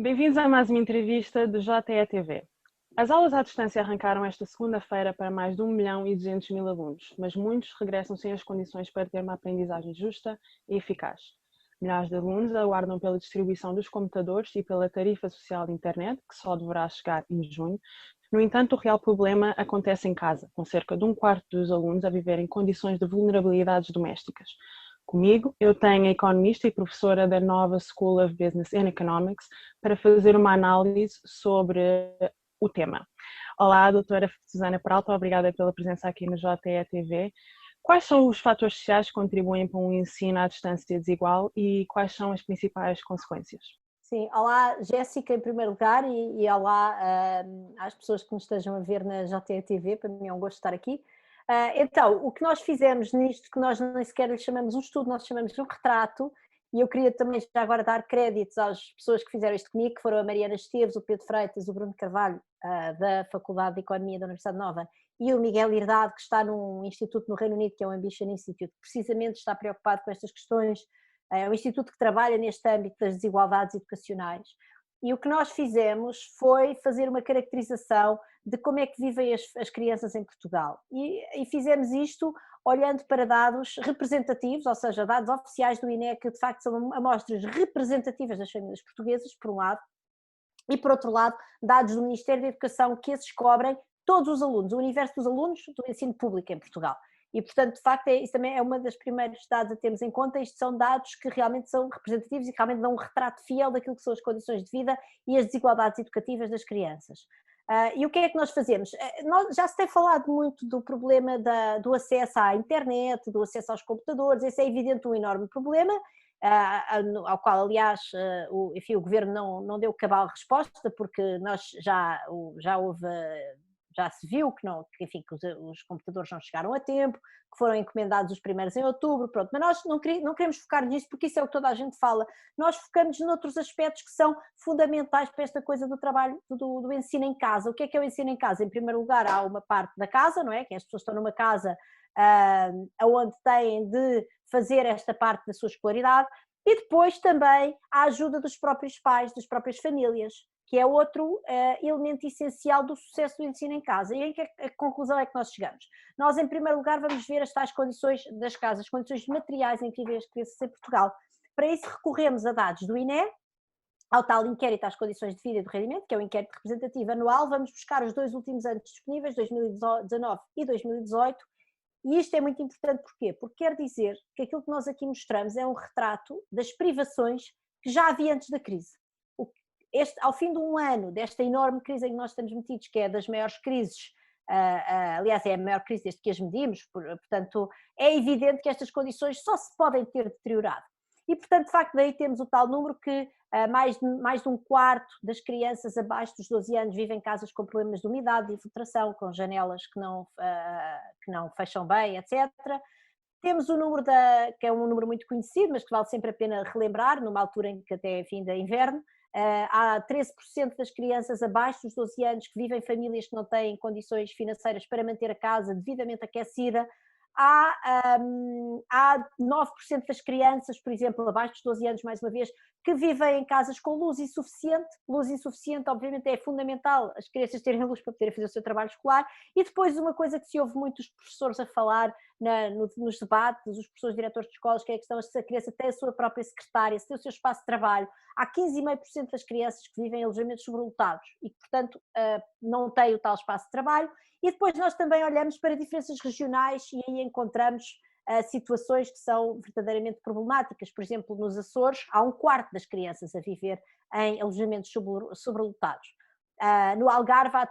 Bem-vindos a mais uma entrevista do JETV. As aulas à distância arrancaram esta segunda-feira para mais de 1.200.000 alunos, mas muitos regressam sem as condições para ter uma aprendizagem justa e eficaz. Milhares de alunos aguardam pela distribuição dos computadores e pela tarifa social de internet, que só deverá chegar em junho. No entanto, o real problema acontece em casa, com cerca de um quarto dos alunos a viver em condições de vulnerabilidades domésticas. Comigo, eu tenho a economista e professora da Nova School of Business and Economics para fazer uma análise sobre o tema. Olá, doutora Susana Peralta, obrigada pela presença aqui no JETV. Quais são os fatores sociais que contribuem para um ensino à distância desigual e quais são as principais consequências? Sim, olá Jéssica em primeiro lugar e olá às pessoas que nos estejam a ver na JTV, para mim é um gosto estar aqui. Então, o que nós fizemos nisto, que nós nem sequer lhe chamamos um estudo, nós chamamos um retrato, e eu queria também já agora dar créditos às pessoas que fizeram isto comigo, que foram a Mariana Esteves, o Pedro Freitas, o Bruno Carvalho, da Faculdade de Economia da Universidade Nova, e o Miguel Herdade, que está num instituto no Reino Unido, que é o Ambition Institute, que precisamente está preocupado com estas questões. É um instituto que trabalha neste âmbito das desigualdades educacionais. E o que nós fizemos foi fazer uma caracterização de como é que vivem as crianças em Portugal. E fizemos isto olhando para dados representativos, ou seja, dados oficiais do INE, que de facto são amostras representativas das famílias portuguesas, por um lado, e por outro lado, dados do Ministério da Educação, que esses cobrem todos os alunos, o universo dos alunos do ensino público em Portugal. E, portanto, de facto, isso também é uma das primeiros dados a termos em conta. Isto são dados que realmente são representativos e que realmente dão um retrato fiel daquilo que são as condições de vida e as desigualdades educativas das crianças. E o que é que nós fazemos? Já se tem falado muito do problema do acesso à internet, do acesso aos computadores. Esse é evidente um enorme problema, ao qual, aliás, o governo não deu cabal resposta, porque já se viu que os computadores não chegaram a tempo, que foram encomendados os primeiros em outubro, pronto, mas nós não queremos focar nisso, porque isso é o que toda a gente fala. Nós focamos noutros aspectos que são fundamentais para esta coisa do trabalho, do ensino em casa. O que é o ensino em casa? Em primeiro lugar, há uma parte da casa, não é? Que as pessoas estão numa casa onde têm de fazer esta parte da sua escolaridade, e depois também a ajuda dos próprios pais, das próprias famílias, que é outro elemento essencial do sucesso do ensino em casa. E em que a conclusão é que nós chegamos? Nós, em primeiro lugar, vamos ver as tais condições das casas, as condições materiais em que vivem as crianças em Portugal. Para isso recorremos a dados do INE, ao tal inquérito às condições de vida e do rendimento, que é o inquérito representativo anual. Vamos buscar os 2 últimos anos disponíveis, 2019 e 2018, e isto é muito importante porquê? Porque quer dizer que aquilo que nós aqui mostramos é um retrato das privações que já havia antes da crise. Ao fim de um ano desta enorme crise em que nós estamos metidos, que é das maiores crises, aliás é a maior crise desde que as medimos, portanto é evidente que estas condições só se podem ter deteriorado. E portanto, de facto, daí temos o tal número que mais de um quarto das crianças abaixo dos 12 anos vivem em casas com problemas de umidade, de infiltração, com janelas que não fecham bem, etc. Temos o número que é um número muito conhecido, mas que vale sempre a pena relembrar, numa altura em que até é fim de inverno. Há 13% das crianças abaixo dos 12 anos que vivem em famílias que não têm condições financeiras para manter a casa devidamente aquecida. Há 9% das crianças, por exemplo, abaixo dos 12 anos, mais uma vez, que vivem em casas com luz insuficiente. Luz insuficiente, obviamente, é fundamental as crianças terem luz para poderem fazer o seu trabalho escolar. E depois uma coisa que se ouve muito os professores a falar nos debates, os professores diretores de escolas, que é a questão de se a criança tem a sua própria secretária, se tem o seu espaço de trabalho. Há 15,5% das crianças que vivem em alojamentos sobrelotados e que, portanto, não têm o tal espaço de trabalho. E depois nós também olhamos para diferenças regionais e aí encontramos situações que são verdadeiramente problemáticas. Por exemplo, nos Açores há um quarto das crianças a viver em alojamentos sobrelotados. No Algarve há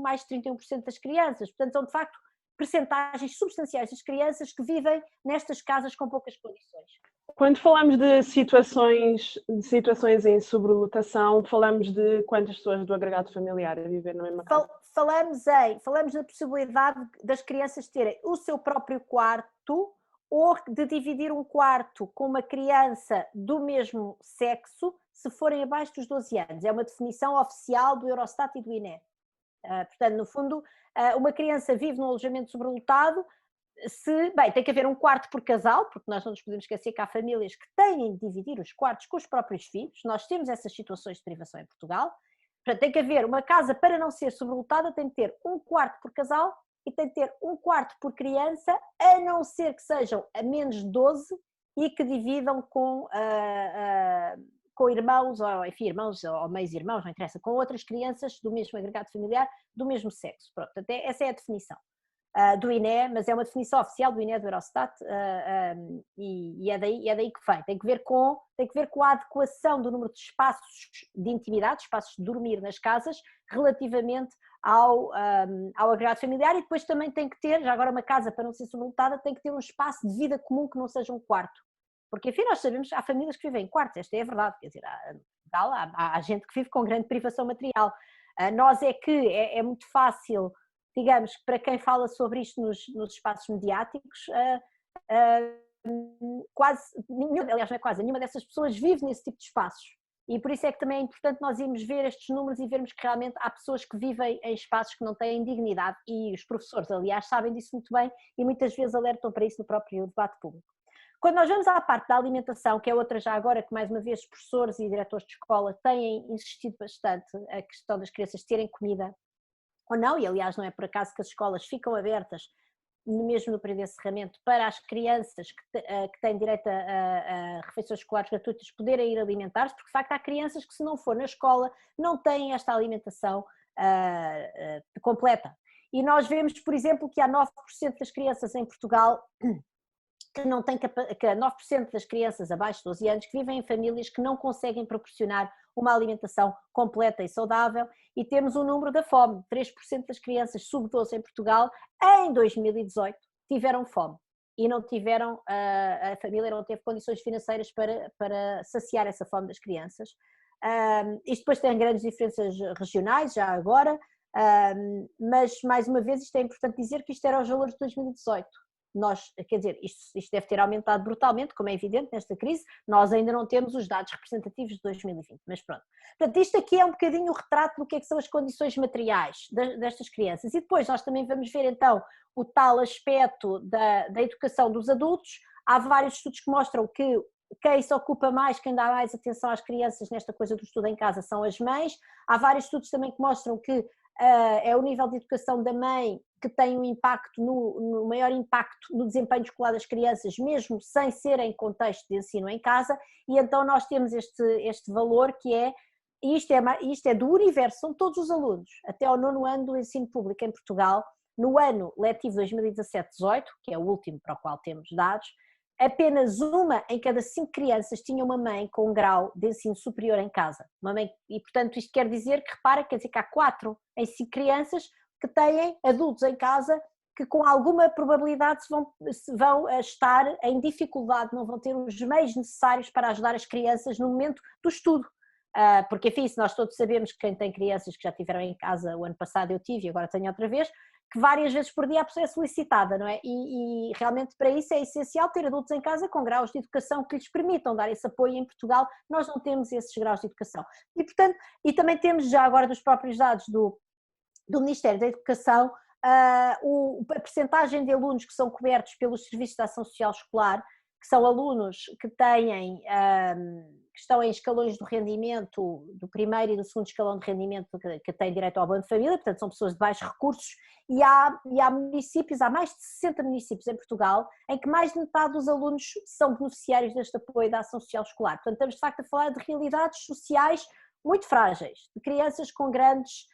mais de 31% das crianças. Portanto, são de facto percentagens substanciais das crianças que vivem nestas casas com poucas condições. Quando falamos de situações em sobrelotação, falamos de quantas pessoas do agregado familiar a viver na mesma casa? Falamos da possibilidade das crianças terem o seu próprio quarto ou de dividir um quarto com uma criança do mesmo sexo se forem abaixo dos 12 anos. É uma definição oficial do Eurostat e do INE. Portanto, no fundo, uma criança vive num alojamento sobrelotado bem, tem que haver um quarto por casal, porque nós não nos podemos esquecer que há famílias que têm de dividir os quartos com os próprios filhos, nós temos essas situações de privação em Portugal, portanto tem que haver uma casa, para não ser sobrelotada, tem que ter um quarto por casal e tem que ter um quarto por criança, a não ser que sejam a menos de 12 e que dividam com irmãos, ou enfim, irmãos ou meios irmãos, não interessa, com outras crianças do mesmo agregado familiar, do mesmo sexo. Pronto, até essa é a definição do INE, mas é uma definição oficial do INE, do Eurostat, e é daí que vem. Tem que ver com a adequação do número de espaços de intimidade, espaços de dormir nas casas, relativamente ao agregado familiar, e depois também tem que ter, já agora uma casa para não ser sobrelotada, tem que ter um espaço de vida comum que não seja um quarto. Porque, enfim, nós sabemos que há famílias que vivem em quartos, esta é a verdade, quer dizer, há gente que vive com grande privação material. Nós é que é muito fácil, digamos, para quem fala sobre isto nos espaços mediáticos, quase, aliás não é quase, nenhuma dessas pessoas vive nesse tipo de espaços. E por isso é que também é importante nós irmos ver estes números e vermos que realmente há pessoas que vivem em espaços que não têm dignidade, e os professores, aliás, sabem disso muito bem e muitas vezes alertam para isso no próprio debate público. Quando nós vamos à parte da alimentação, que é outra já agora que mais uma vez professores e diretores de escola têm insistido bastante, a questão das crianças terem comida ou não, e aliás não é por acaso que as escolas ficam abertas, mesmo no período de encerramento, para as crianças que têm direito a refeições escolares gratuitas poderem ir alimentar-se, porque de facto há crianças que se não for na escola não têm esta alimentação completa. E nós vemos, por exemplo, que há 9% das crianças em Portugal que não tem que 9% das crianças abaixo de 12 anos que vivem em famílias que não conseguem proporcionar uma alimentação completa e saudável, e temos o número da fome. 3% das crianças sub 12 em Portugal em 2018 tiveram fome e não tiveram, a família não teve condições financeiras para saciar essa fome das crianças. Isto depois tem grandes diferenças regionais já agora, mas mais uma vez isto é importante dizer que isto era os valores de 2018. Quer dizer, isto deve ter aumentado brutalmente, como é evidente nesta crise, nós ainda não temos os dados representativos de 2020, mas pronto. Portanto, isto aqui é um bocadinho o retrato do que é que são as condições materiais destas crianças, e depois nós também vamos ver então o tal aspecto da educação dos adultos. Há vários estudos que mostram que quem se ocupa mais, quem dá mais atenção às crianças nesta coisa do estudo em casa são as mães. Há vários estudos também que mostram que é o nível de educação da mãe que tem um impacto, no maior impacto no desempenho escolar das crianças, mesmo sem ser em contexto de ensino em casa, e então nós temos este valor que é, isto é do universo, são todos os alunos, até ao 9º ano do ensino público em Portugal, no ano letivo 2017-18, que é o último para o qual temos dados, apenas uma em cada 5 crianças tinha uma mãe com um grau de ensino superior em casa. Uma mãe, e portanto isto quer dizer que há 4 em 5 crianças que têm adultos em casa que com alguma probabilidade vão estar em dificuldade, não vão ter os meios necessários para ajudar as crianças no momento do estudo. Porque enfim, se nós todos sabemos que quem tem crianças que já tiveram em casa o ano passado, eu tive e agora tenho outra vez, que várias vezes por dia a pessoa é solicitada, não é? E realmente para isso é essencial ter adultos em casa com graus de educação que lhes permitam dar esse apoio. Em Portugal nós não temos esses graus de educação. E portanto, e também temos já agora dos próprios dados do Ministério da Educação, a percentagem de alunos que são cobertos pelos serviços de ação social escolar, que são alunos que que estão em escalões do rendimento, do primeiro e do segundo escalão de rendimento, que têm direito ao abono de família, portanto são pessoas de baixos recursos, e há municípios, há mais de 60 municípios em Portugal, em que mais de metade dos alunos são beneficiários deste apoio da ação social escolar. Portanto estamos de facto a falar de realidades sociais muito frágeis, de crianças com grandes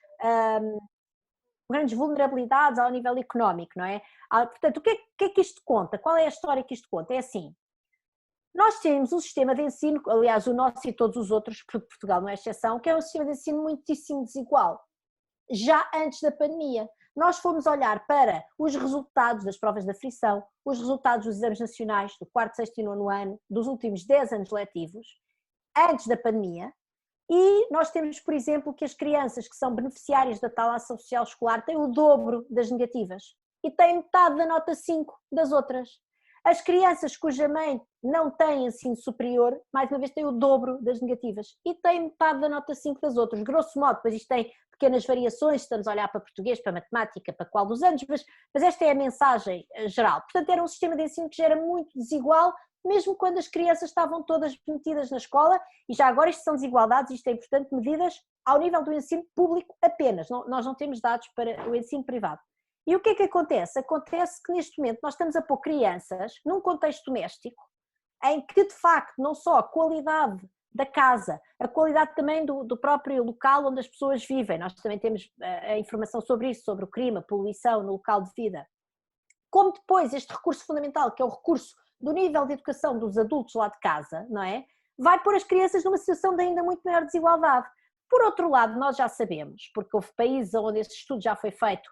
vulnerabilidades ao nível económico, não é? Portanto, o que é que isto conta? Qual é a história que isto conta? É assim, nós temos um sistema de ensino, aliás o nosso e todos os outros, porque Portugal não é exceção, que é um sistema de ensino muitíssimo desigual. Já antes da pandemia, nós fomos olhar para os resultados das provas de aflição, os resultados dos exames nacionais do 4º, 6º e 9º ano, dos últimos 10 anos letivos, antes da pandemia, e nós temos, por exemplo, que as crianças que são beneficiárias da tal ação social escolar têm o dobro das negativas e têm metade da nota 5 das outras. As crianças cuja mãe não tem ensino superior, mais uma vez, têm o dobro das negativas e têm metade da nota 5 das outras. Grosso modo, depois isto tem pequenas variações, estamos a olhar para português, para matemática, para qual dos anos, mas esta é a mensagem geral. Portanto, era um sistema de ensino que já era muito desigual, mesmo quando as crianças estavam todas metidas na escola, e já agora isto são desigualdades, isto é importante, medidas ao nível do ensino público apenas, nós não temos dados para o ensino privado. E o que é que acontece? Acontece que neste momento nós estamos a pôr crianças num contexto doméstico em que de facto não só a qualidade da casa, a qualidade também do próprio local onde as pessoas vivem, nós também temos a informação sobre isso, sobre o crime, a poluição no local de vida, como depois este recurso fundamental, que é o recurso do nível de educação dos adultos lá de casa, não é? Vai pôr as crianças numa situação de ainda muito maior desigualdade. Por outro lado, nós já sabemos, porque houve países onde esse estudo já foi feito,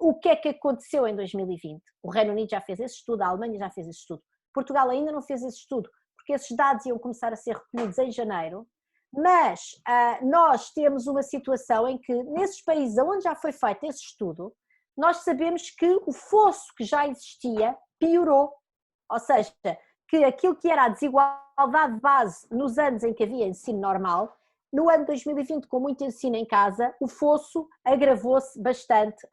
o que é que aconteceu em 2020. O Reino Unido já fez esse estudo, a Alemanha já fez esse estudo. Portugal ainda não fez esse estudo, porque esses dados iam começar a ser recolhidos em janeiro, mas nós temos uma situação em que, nesses países onde já foi feito esse estudo, nós sabemos que o fosso que já existia piorou, ou seja, que aquilo que era a desigualdade de base nos anos em que havia ensino normal, no ano 2020, com muito ensino em casa, o fosso agravou-se bastante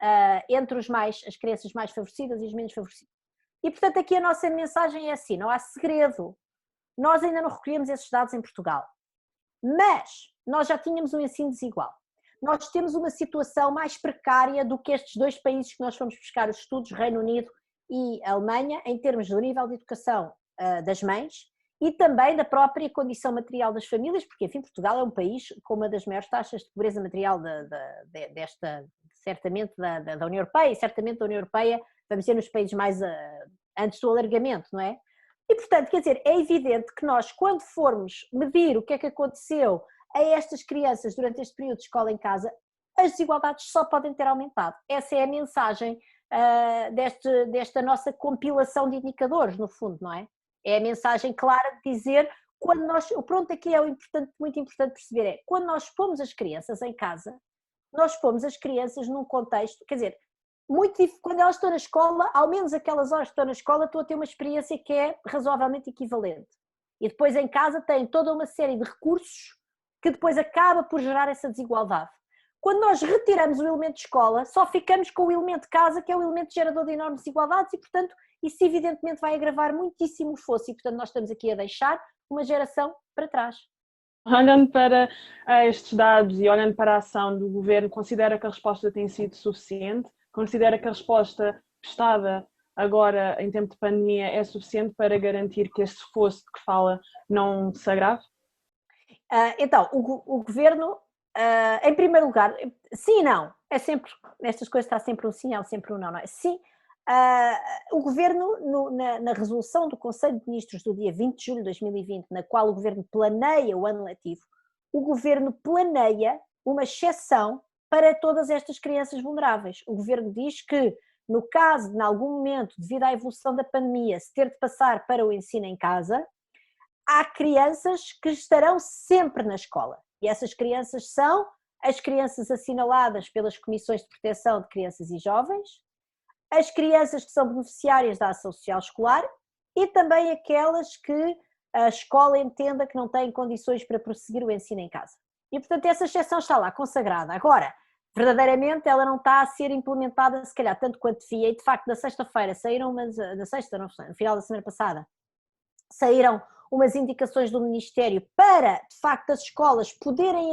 entre as crianças mais favorecidas e os menos favorecidos. E, portanto, aqui a nossa mensagem é assim, não há segredo. Nós ainda não recolhemos esses dados em Portugal, mas nós já tínhamos um ensino desigual. Nós temos uma situação mais precária do que estes dois países que nós fomos buscar os estudos, Reino Unido e Alemanha, em termos do nível de educação das mães e também da própria condição material das famílias, porque, enfim, Portugal é um país com uma das maiores taxas de pobreza material certamente da União Europeia, e certamente da União Europeia, vamos dizer, nos países mais antes do alargamento, não é? E, portanto, quer dizer, é evidente que nós, quando formos medir o que é que aconteceu a estas crianças durante este período de escola em casa, as desigualdades só podem ter aumentado. Essa é a mensagem desta nossa compilação de indicadores, no fundo, não é? É a mensagem clara de dizer, quando nós, pronto, aqui é muito importante perceber, é, quando nós pomos as crianças em casa, nós pomos as crianças num contexto, quer dizer, quando elas estão na escola, ao menos aquelas horas que estão na escola, estão a ter uma experiência que é razoavelmente equivalente. E depois em casa têm toda uma série de recursos que depois acaba por gerar essa desigualdade. Quando nós retiramos o elemento de escola, só ficamos com o elemento de casa, que é o elemento gerador de enormes desigualdades e, portanto, isso evidentemente vai agravar muitíssimo o fosso e, portanto, nós estamos aqui a deixar uma geração para trás. Olhando para estes dados e olhando para a ação do governo, considera que a resposta tem sido suficiente? Considera que a resposta prestada agora em tempo de pandemia é suficiente para garantir que este fosso de que fala não se agrave? Então, o governo, em primeiro lugar, sim e não, é sempre, nestas coisas está sempre um sim, há sempre um não, não é? Sim, o governo, na resolução do Conselho de Ministros do dia 20 de julho de 2020, na qual o governo planeia o ano letivo, o governo planeia uma exceção para todas estas crianças vulneráveis. O governo diz que, no caso de, em algum momento, devido à evolução da pandemia, se ter de passar para o ensino em casa, há crianças que estarão sempre na escola. E essas crianças são as crianças assinaladas pelas Comissões de Proteção de Crianças e Jovens, as crianças que são beneficiárias da ação social escolar e também aquelas que a escola entenda que não têm condições para prosseguir o ensino em casa. E, portanto, essa exceção está lá, consagrada. Agora, verdadeiramente, ela não está a ser implementada, se calhar, tanto quanto devia. E, de facto, na sexta-feira saíram no final da semana passada, saíram umas indicações do Ministério para, de facto, as escolas poderem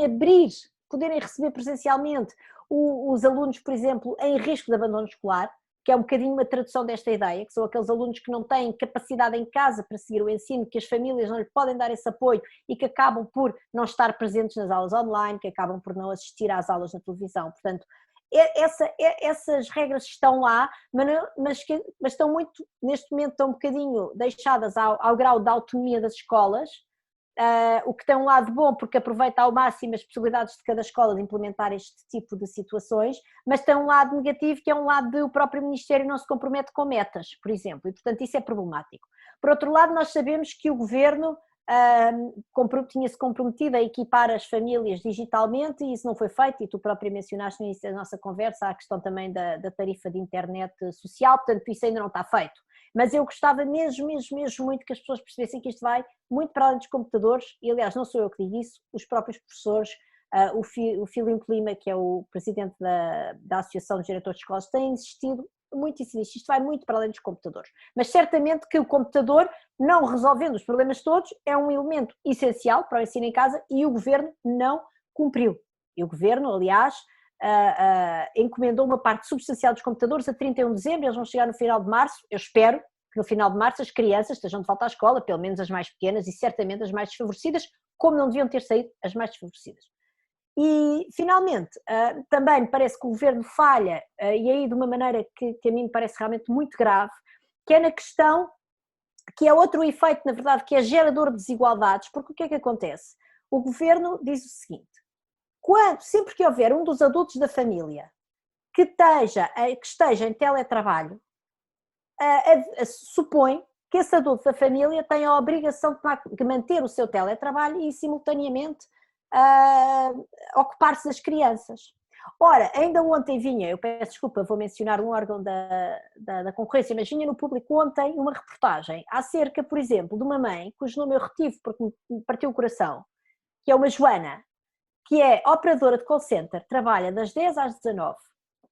receber presencialmente os alunos, por exemplo, em risco de abandono escolar, que é um bocadinho uma tradução desta ideia, que são aqueles alunos que não têm capacidade em casa para seguir o ensino, que as famílias não lhe podem dar esse apoio e que acabam por não estar presentes nas aulas online, que acabam por não assistir às aulas na televisão. Portanto, essas regras estão lá, mas estão muito, neste momento, estão um bocadinho deixadas ao grau da autonomia das escolas, o que tem um lado bom porque aproveita ao máximo as possibilidades de cada escola de implementar este tipo de situações, mas tem um lado negativo que é um lado de o próprio Ministério não se compromete com metas, por exemplo, e portanto isso é problemático. Por outro lado, nós sabemos que o Governo tinha-se comprometido a equipar as famílias digitalmente e isso não foi feito, e tu própria mencionaste no início da nossa conversa a questão também da tarifa de internet social, portanto isso ainda não está feito. mas eu gostava mesmo muito que as pessoas percebessem que isto vai muito para além dos computadores, e aliás não sou eu que digo isso, os próprios professores, o Filipe Lima, que é o presidente da Associação de Diretores de Escolas, tem insistido muito nisso, isto vai muito para além dos computadores, mas certamente que o computador, não resolvendo os problemas todos, é um elemento essencial para o ensino em casa e o Governo não cumpriu. E o Governo, aliás, encomendou uma parte substancial dos computadores a 31 de dezembro, eles vão chegar no final de março, eu espero que no final de março as crianças estejam de volta à escola, pelo menos as mais pequenas e certamente as mais desfavorecidas, como não deviam ter saído as mais desfavorecidas. E, finalmente, também me parece que o Governo falha, e aí de uma maneira que a mim me parece realmente muito grave, que é na questão, que é outro efeito, na verdade, que é gerador de desigualdades, porque o que é que acontece? O Governo diz o seguinte: sempre que houver um dos adultos da família que esteja em teletrabalho, supõe que esse adulto da família tem a obrigação de manter o seu teletrabalho e, simultaneamente, ocupar-se das crianças. Ora, ainda ontem vinha, eu peço desculpa, vou mencionar um órgão da concorrência, mas vinha no Público ontem uma reportagem acerca, por exemplo, de uma mãe cujo nome eu retive porque me partiu o coração, que é uma Joana, que é operadora de call center, trabalha das 10 às 19,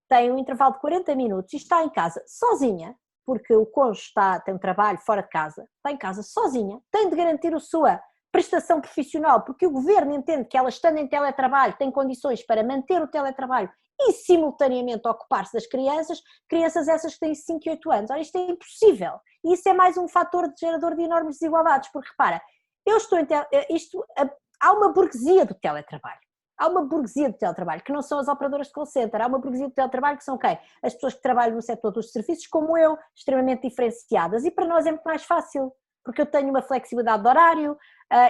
tem um intervalo de 40 minutos e está em casa sozinha, porque o cônjuge tem um trabalho fora de casa, está em casa sozinha, tem de garantir a sua prestação profissional, porque o Governo entende que ela, estando em teletrabalho, tem condições para manter o teletrabalho e simultaneamente ocupar-se das crianças essas que têm 5 e 8 anos. Ora, isto é impossível. E isso é mais um fator gerador de enormes desigualdades, porque repara, há uma burguesia do teletrabalho. Há uma burguesia do teletrabalho, que não são as operadoras de call center, há uma burguesia do teletrabalho que são quem? As pessoas que trabalham no setor dos serviços, como eu, extremamente diferenciadas, e para nós é muito mais fácil, porque eu tenho uma flexibilidade de horário,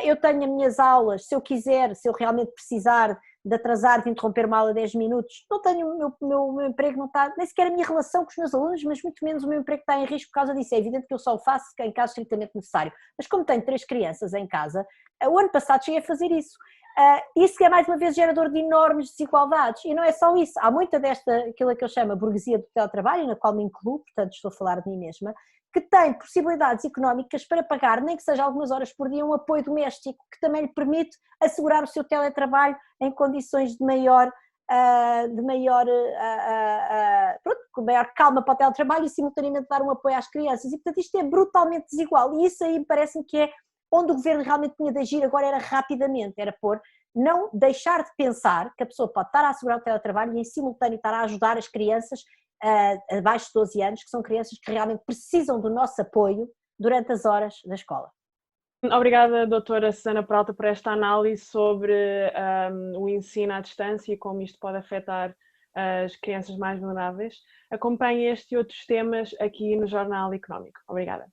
eu tenho as minhas aulas, se eu quiser, se eu realmente precisar de atrasar, de interromper uma aula de 10 minutos, não tenho, o meu emprego não está, nem sequer a minha relação com os meus alunos, mas muito menos o meu emprego está em risco por causa disso. É evidente que eu só o faço em caso estritamente necessário, mas como tenho 3 crianças em casa, o ano passado cheguei a fazer isso. Isso que é mais uma vez gerador de enormes desigualdades, e não é só isso, há muita aquilo que eu chamo a burguesia do teletrabalho, na qual me incluo, portanto estou a falar de mim mesma, que tem possibilidades económicas para pagar, nem que seja algumas horas por dia, um apoio doméstico, que também lhe permite assegurar o seu teletrabalho em condições de maior calma para o teletrabalho e simultaneamente dar um apoio às crianças, e portanto isto é brutalmente desigual, e isso aí parece-me que é onde o Governo realmente tinha de agir agora, era rapidamente, era não deixar de pensar que a pessoa pode estar a assegurar o teletrabalho e em simultâneo estar a ajudar as crianças abaixo de 12 anos, que são crianças que realmente precisam do nosso apoio durante as horas da escola. Obrigada, doutora Susana Peralta, por esta análise sobre o ensino à distância e como isto pode afetar as crianças mais vulneráveis. Acompanhe este e outros temas aqui no Jornal Económico. Obrigada.